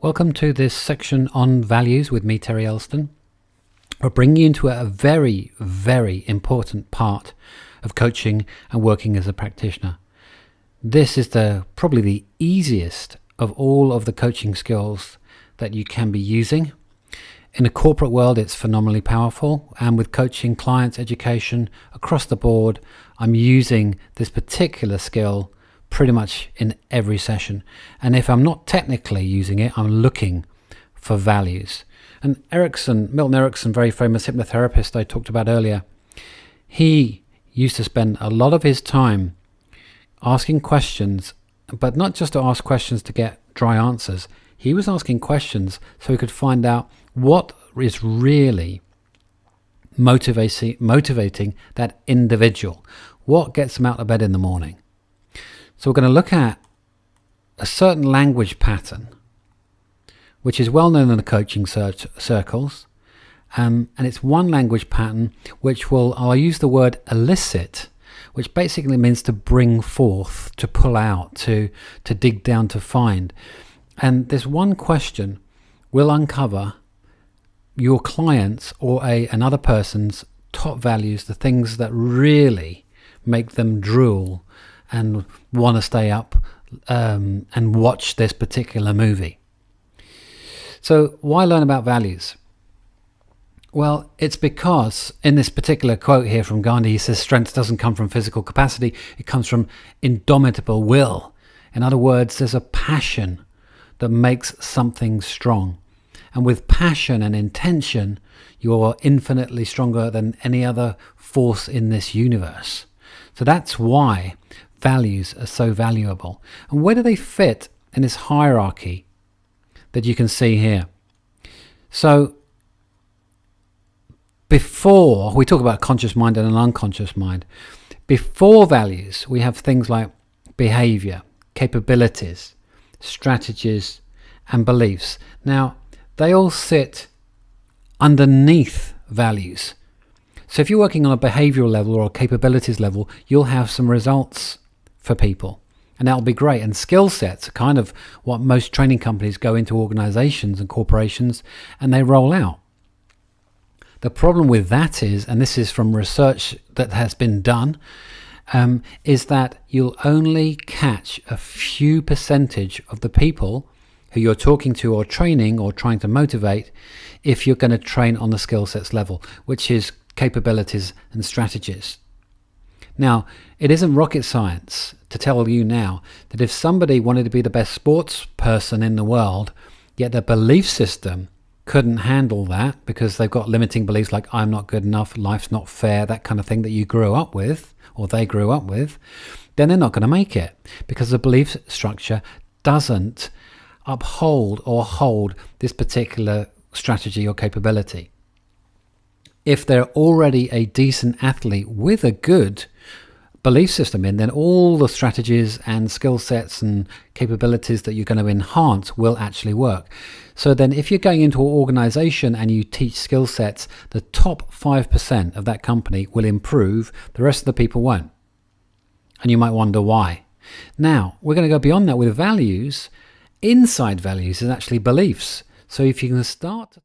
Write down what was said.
Welcome to this section on values with me, Terry Elston. I'll bring you into a very, very important part of coaching and working as a practitioner. This is probably the easiest of all of the coaching skills that you can be using. In the corporate world, it's phenomenally powerful, and with coaching, clients, education, across the board, I'm using this particular skill pretty much in every session. And if I'm not technically using it, I'm looking for values. And Milton Erickson, very famous hypnotherapist I talked about earlier, he used to spend a lot of his time asking questions, but not just to ask questions to get dry answers. He was asking questions so he could find out what is really motivating that individual. What gets them out of bed in the morning? So we're going to look at a certain language pattern, which is well known in the coaching circles. And it's one language pattern which I'll use the word elicit, which basically means to bring forth, to pull out, to dig down, to find. And this one question will uncover your client's or another person's top values, the things that really make them drool and want to stay up and watch this particular movie. So why learn about values? Well, it's because in this particular quote here from Gandhi, he says strength doesn't come from physical capacity, it comes from indomitable will. In other words, there's a passion that makes something strong. And with passion and intention, you're infinitely stronger than any other force in this universe. So that's why values are so valuable. And where do they fit in this hierarchy that you can see here? So before we talk about conscious mind and an unconscious mind, before values, we have things like behavior, capabilities, strategies, and beliefs. Now, they all sit underneath values. So if you're working on a behavioral level or a capabilities level, you'll have some results for people, and that'll be great. And skill sets are kind of what most training companies go into organizations and corporations and they roll out. The problem with that is, and this is from research that has been done, is that you'll only catch a few percentage of the people who you're talking to or training or trying to motivate if you're going to train on the skill sets level, which is capabilities and strategies. Now, it isn't rocket science to tell you now that if somebody wanted to be the best sports person in the world, yet their belief system couldn't handle that because they've got limiting beliefs like I'm not good enough, life's not fair, that kind of thing that you grew up with or they grew up with, then they're not going to make it because the belief structure doesn't uphold or hold this particular strategy or capability. If they're already a decent athlete with a good belief system then all the strategies and skill sets and capabilities that you're going to enhance will actually work. So then if you're going into an organization and you teach skill sets, the top 5% of that company will improve, the rest of the people won't. And you might wonder why. Now, we're going to go beyond that with values. Inside values is actually beliefs. So if you can start